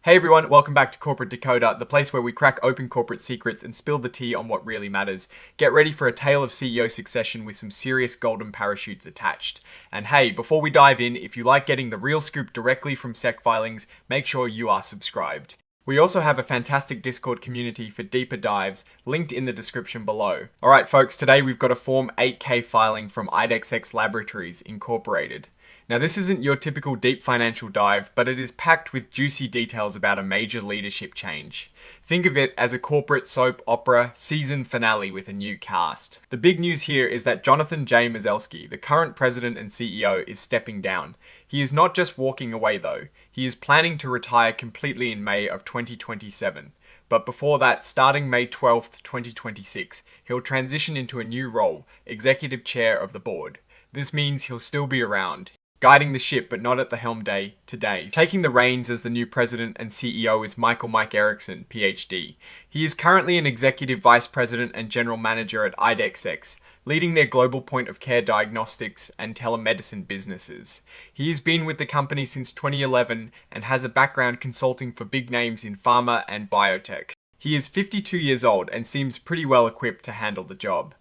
Hey everyone, welcome back to Corporate Decoder, the place where we crack open corporate secrets and spill the tea on what really matters. Get ready for a tale of CEO succession with some serious golden parachutes attached. And hey, before we dive in, if you like getting the real scoop directly from SEC filings, make sure you are subscribed. We also have a fantastic Discord community for deeper dives, linked in the description below. Alright folks, today we've got a Form 8K filing from IDEXX Laboratories Incorporated. Now this isn't your typical deep financial dive, but it is packed with juicy details about a major leadership change. Think of it as a corporate soap opera season finale with a new cast. The big news here is that Jonathan J. Mazzelski, the current president and CEO, is stepping down. He is not just walking away though, he is planning to retire completely in May of 2027. But before that, starting May 12th, 2026, he'll transition into a new role, executive chair of the board. This means he'll still be around, guiding the ship but not at the helm day today. Taking the reins as the new president and CEO is Mike Erickson, PhD. He is currently an executive vice president and general manager at IDEXX, leading their global point-of-care diagnostics and telemedicine businesses. He has been with the company since 2011 and has a background consulting for big names in pharma and biotech. He is 52 years old and seems pretty well equipped to handle the job.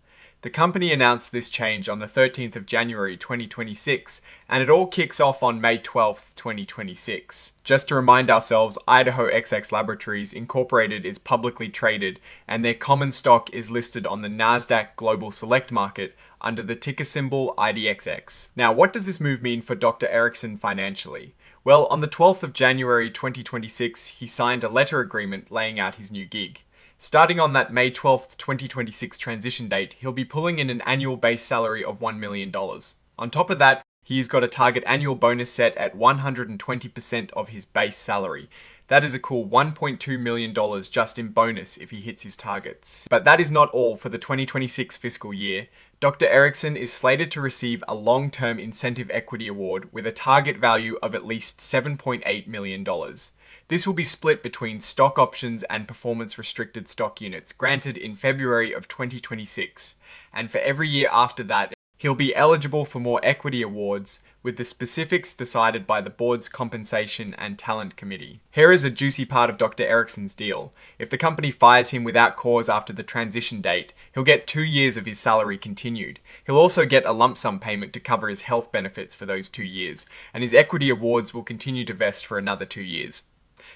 The company announced this change on the 13th of January 2026, and it all kicks off on May 12th, 2026. Just to remind ourselves, IDEXX Laboratories Incorporated is publicly traded, and their common stock is listed on the NASDAQ Global Select Market under the ticker symbol IDEXX. Now, what does this move mean for Dr. Erickson financially? Well, on the 12th of January 2026, he signed a letter agreement laying out his new gig. Starting on that May 12th, 2026 transition date, he'll be pulling in an annual base salary of $1 million. On top of that, he's got a target annual bonus set at 120% of his base salary. That is a cool $1.2 million just in bonus if he hits his targets. But that is not all for the 2026 fiscal year. Dr. Erickson is slated to receive a long-term incentive equity award with a target value of at least $7.8 million. This will be split between stock options and performance-restricted stock units granted in February of 2026. And for every year after that, he'll be eligible for more equity awards, with the specifics decided by the board's Compensation and Talent Committee. Here is a juicy part of Dr. Erickson's deal. If the company fires him without cause after the transition date, he'll get 2 years of his salary continued. He'll also get a lump sum payment to cover his health benefits for those 2 years, and his equity awards will continue to vest for another 2 years.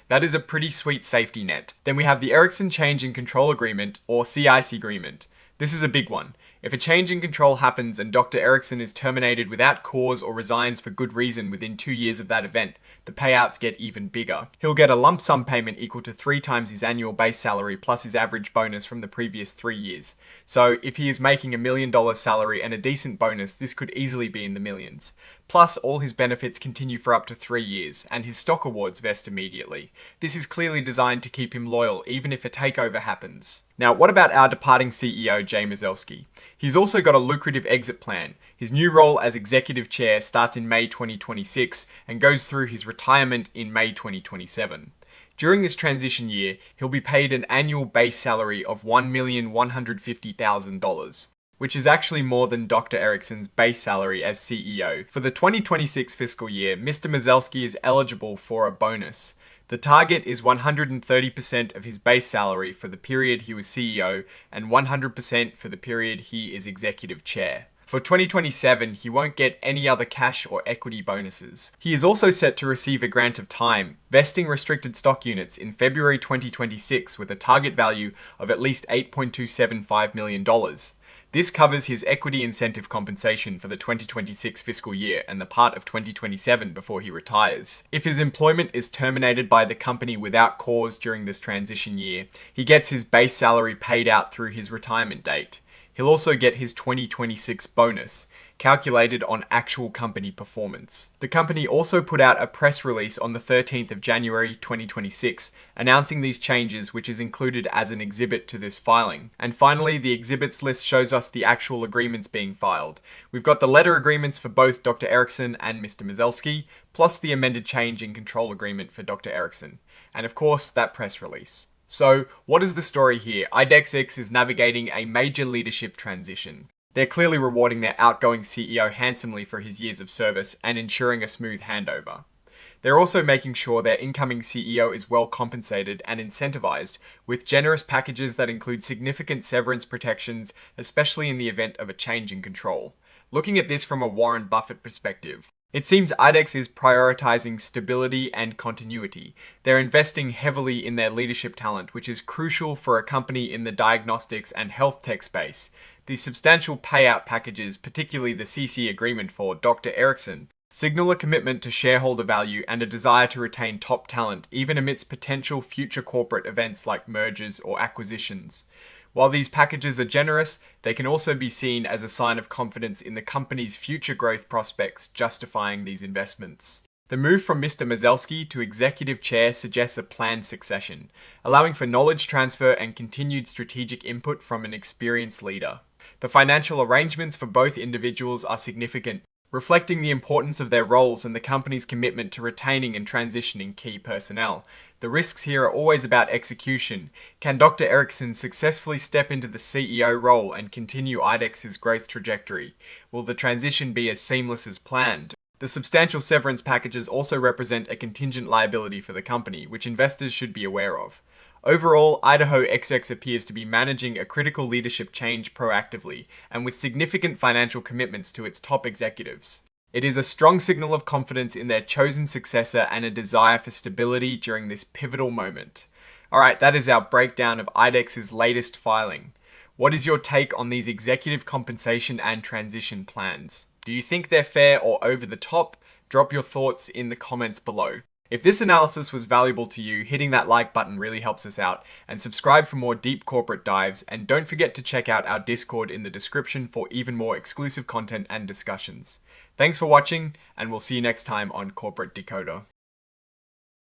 That is a pretty sweet safety net. Then we have the Erickson Change in Control Agreement, or CIC agreement. This is a big one. If a change in control happens and Dr. Erickson is terminated without cause or resigns for good reason within 2 years of that event, the payouts get even bigger. He'll get a lump sum payment equal to 3 times his annual base salary plus his average bonus from the previous 3 years. So if he is making $1 million salary and a decent bonus, this could easily be in the millions. Plus, all his benefits continue for up to 3 years, and his stock awards vest immediately. This is clearly designed to keep him loyal, even if a takeover happens. Now, what about our departing CEO, Jay Mazzelski? He's also got a lucrative exit plan. His new role as executive chair starts in May 2026 and goes through his retirement in May 2027. During this transition year, he'll be paid an annual base salary of $1,150,000. Which is actually more than Dr. Erickson's base salary as CEO. For the 2026 fiscal year, Mr. Mazzelski is eligible for a bonus. The target is 130% of his base salary for the period he was CEO and 100% for the period he is executive chair. For 2027, he won't get any other cash or equity bonuses. He is also set to receive a grant of time, vesting restricted stock units in February 2026 with a target value of at least $8.275 million. This covers his equity incentive compensation for the 2026 fiscal year and the part of 2027 before he retires. If his employment is terminated by the company without cause during this transition year, he gets his base salary paid out through his retirement date. He'll also get his 2026 bonus, calculated on actual company performance. The company also put out a press release on the 13th of January 2026, announcing these changes, which is included as an exhibit to this filing. And finally, the exhibits list shows us the actual agreements being filed. We've got the letter agreements for both Dr. Erickson and Mr. Mazzelski, plus the amended change in control agreement for Dr. Erickson. And of course, that press release. So, what is the story here? IDEXX is navigating a major leadership transition. They're clearly rewarding their outgoing CEO handsomely for his years of service and ensuring a smooth handover. They're also making sure their incoming CEO is well compensated and incentivized, with generous packages that include significant severance protections, especially in the event of a change in control. Looking at this from a Warren Buffett perspective, it seems IDEXX is prioritizing stability and continuity. They're investing heavily in their leadership talent, which is crucial for a company in the diagnostics and health tech space. The substantial payout packages, particularly the CC agreement for Dr. Erickson, signal a commitment to shareholder value and a desire to retain top talent, even amidst potential future corporate events like mergers or acquisitions. While these packages are generous, they can also be seen as a sign of confidence in the company's future growth prospects, justifying these investments. The move from Mr. Mazelski to executive chair suggests a planned succession, allowing for knowledge transfer and continued strategic input from an experienced leader. The financial arrangements for both individuals are significant, reflecting the importance of their roles and the company's commitment to retaining and transitioning key personnel. The risks here are always about execution. Can Dr. Erickson successfully step into the CEO role and continue IDEXX's growth trajectory? Will the transition be as seamless as planned? The substantial severance packages also represent a contingent liability for the company, which investors should be aware of. Overall, IDEXX appears to be managing a critical leadership change proactively and with significant financial commitments to its top executives. It is a strong signal of confidence in their chosen successor and a desire for stability during this pivotal moment. Alright, that is our breakdown of IDEXX's latest filing. What is your take on these executive compensation and transition plans? Do you think they're fair or over the top? Drop your thoughts in the comments below. If this analysis was valuable to you, hitting that like button really helps us out, and subscribe for more deep corporate dives, and don't forget to check out our Discord in the description for even more exclusive content and discussions. Thanks for watching, and we'll see you next time on Corporate Decoder.